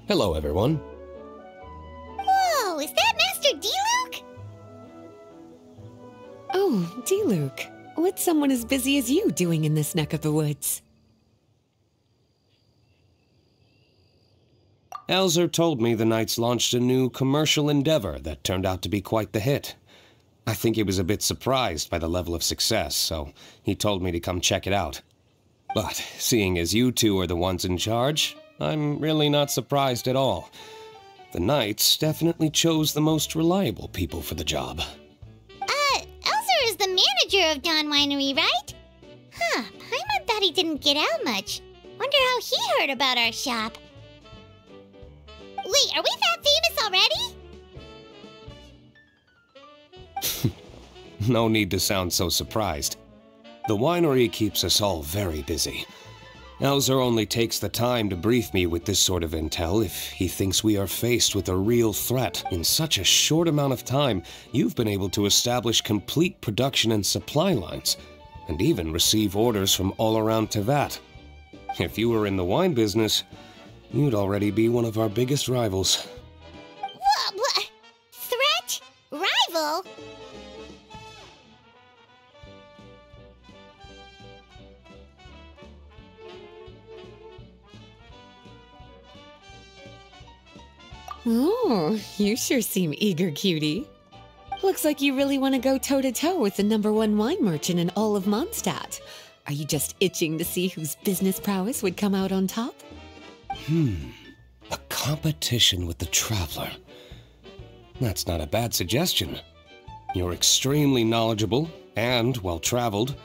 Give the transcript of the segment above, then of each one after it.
Hello, everyone. Whoa, is that Master Diluc? Oh, Diluc. What's someone as busy as you doing in this neck of the woods? Elzer told me the Knights launched a new commercial endeavor that turned out to be quite the hit. I think he was a bit surprised by the level of success, so he told me to come check it out. But seeing as you two are the ones in charge, I'm really not surprised at all. The Knights definitely chose the most reliable people for the job. Elzer is the manager of Dawn Winery, right? Huh, Paimon thought he didn't get out much. Wonder how he heard about our shop. Wait, are we that famous already? No need to sound so surprised. The winery keeps us all very busy. Elzer only takes the time to brief me with this sort of intel if he thinks we are faced with a real threat. In such a short amount of time, you've been able to establish complete production and supply lines, and even receive orders from all around Teyvat. If you were in the wine business, you'd already be one of our biggest rivals. What? Threat? Rival? Oh, you sure seem eager, cutie. Looks like you really want to go toe-to-toe with the #1 wine merchant in all of Mondstadt. Are you just itching to see whose business prowess would come out on top? A competition with the Traveler. That's not a bad suggestion. You're extremely knowledgeable and well-traveled.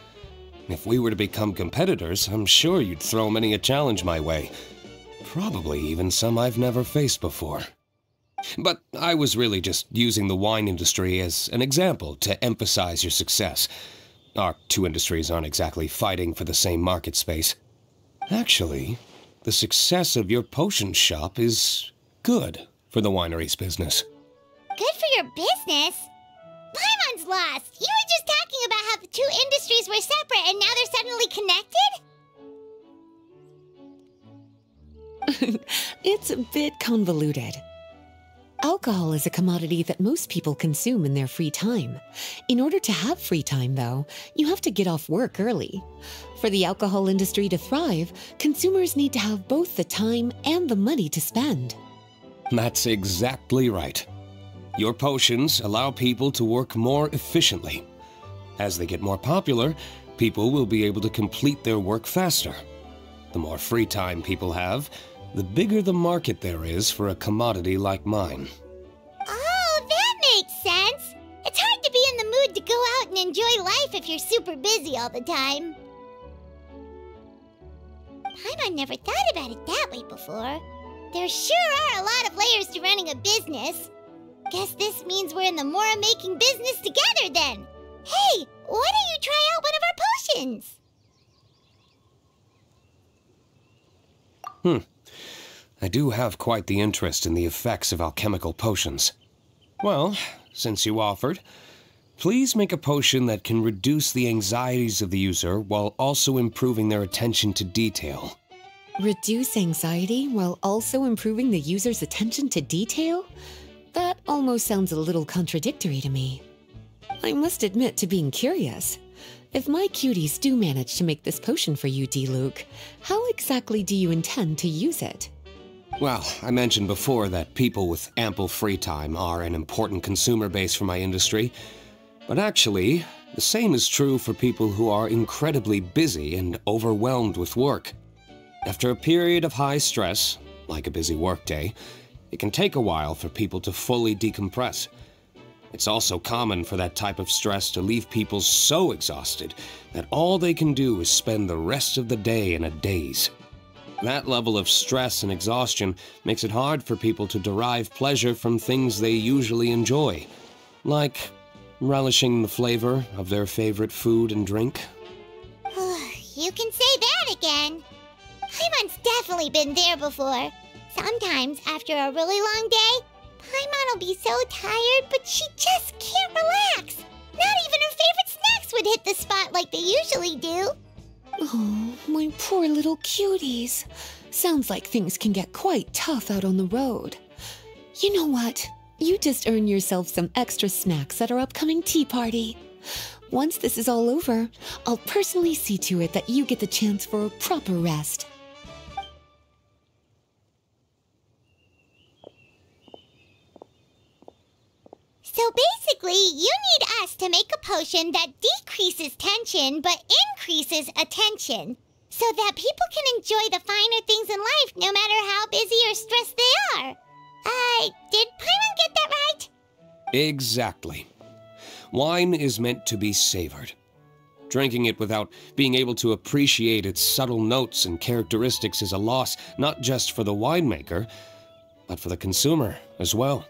If we were to become competitors, I'm sure you'd throw many a challenge my way. Probably even some I've never faced before. But I was really just using the wine industry as an example to emphasize your success. Our two industries aren't exactly fighting for the same market space. Actually, the success of your potion shop is good for the winery's business. Good for your business? Paimon's lost! You were just talking about how the two industries were separate and now they're suddenly connected? It's a bit convoluted. Alcohol is a commodity that most people consume in their free time. In order to have free time, though, you have to get off work early. For the alcohol industry to thrive, consumers need to have both the time and the money to spend. That's exactly right. Your potions allow people to work more efficiently. As they get more popular, people will be able to complete their work faster. The more free time people have, the bigger the market there is for a commodity like mine. Oh, that makes sense! It's hard to be in the mood to go out and enjoy life if you're super busy all the time. Paimon never thought about it that way before. There sure are a lot of layers to running a business. Guess this means we're in the Mora-making business together then. Hey, why don't you try out one of our potions? I do have quite the interest in the effects of alchemical potions. Well, since you offered, please make a potion that can reduce the anxieties of the user while also improving their attention to detail. Reduce anxiety while also improving the user's attention to detail? That almost sounds a little contradictory to me. I must admit to being curious. If my cuties do manage to make this potion for you, Diluc, how exactly do you intend to use it? Well, I mentioned before that people with ample free time are an important consumer base for my industry. But actually, the same is true for people who are incredibly busy and overwhelmed with work. After a period of high stress, like a busy workday, it can take a while for people to fully decompress. It's also common for that type of stress to leave people so exhausted that all they can do is spend the rest of the day in a daze. That level of stress and exhaustion makes it hard for people to derive pleasure from things they usually enjoy, like relishing the flavor of their favorite food and drink. You can say that again. Paimon's definitely been there before. Sometimes, after a really long day, Paimon will be so tired, but she just can't relax. Not even her favorite snacks would hit the spot like they usually do. Oh, my poor little cuties. Sounds like things can get quite tough out on the road. You know what? You just earn yourself some extra snacks at our upcoming tea party. Once this is all over, I'll personally see to it that you get the chance for a proper rest. So basically, you need us to make a potion that decreases tension but increases attention, so that people can enjoy the finer things in life no matter how busy or stressed they are. Did Paimon get that right? Exactly. Wine is meant to be savored. Drinking it without being able to appreciate its subtle notes and characteristics is a loss not just for the winemaker, but for the consumer as well.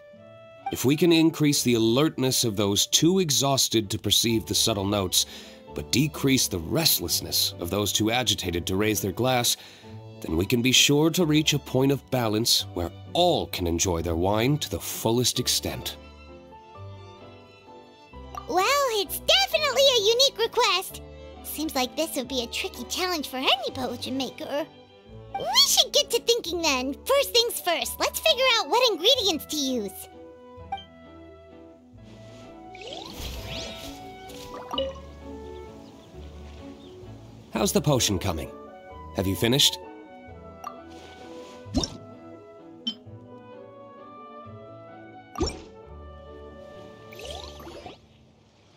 If we can increase the alertness of those too exhausted to perceive the subtle notes, but decrease the restlessness of those too agitated to raise their glass, then we can be sure to reach a point of balance where all can enjoy their wine to the fullest extent. Well, it's definitely a unique request. Seems like this would be a tricky challenge for any potion maker. We should get to thinking then. First things first, let's figure out what ingredients to use. How's the potion coming? Have you finished?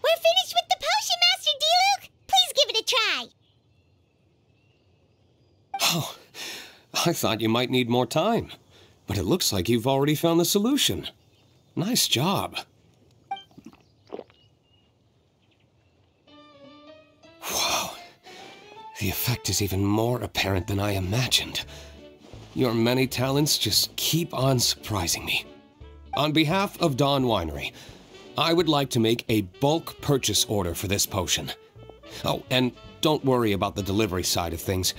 We're finished with the potion, Master Diluc! Please give it a try! Oh, I thought you might need more time, but it looks like you've already found the solution. Nice job. Wow, the effect is even more apparent than I imagined. Your many talents just keep on surprising me. On behalf of Dawn Winery, I would like to make a bulk purchase order for this potion. Oh, and don't worry about the delivery side of things.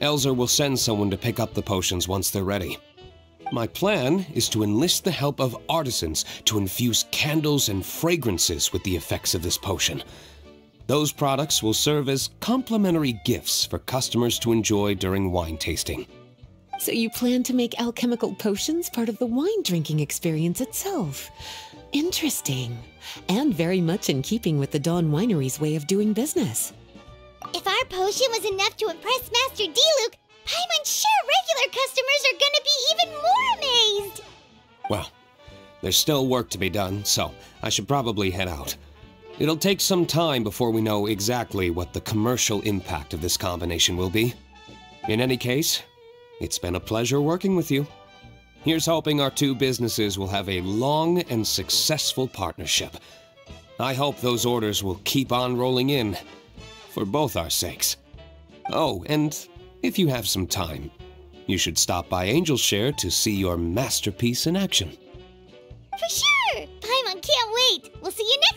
Elzer will send someone to pick up the potions once they're ready. My plan is to enlist the help of artisans to infuse candles and fragrances with the effects of this potion. Those products will serve as complimentary gifts for customers to enjoy during wine tasting. So you plan to make alchemical potions part of the wine drinking experience itself. Interesting. And very much in keeping with the Dawn Winery's way of doing business. If our potion was enough to impress Master Diluc, Paimon's sure regular customers are gonna be even more amazed! Well, there's still work to be done, so I should probably head out. It'll take some time before we know exactly what the commercial impact of this combination will be. In any case, it's been a pleasure working with you. Here's hoping our two businesses will have a long and successful partnership. I hope those orders will keep on rolling in, for both our sakes. Oh, and if you have some time, you should stop by Angel's Share to see your masterpiece in action. For sure! Paimon can't wait! We'll see you next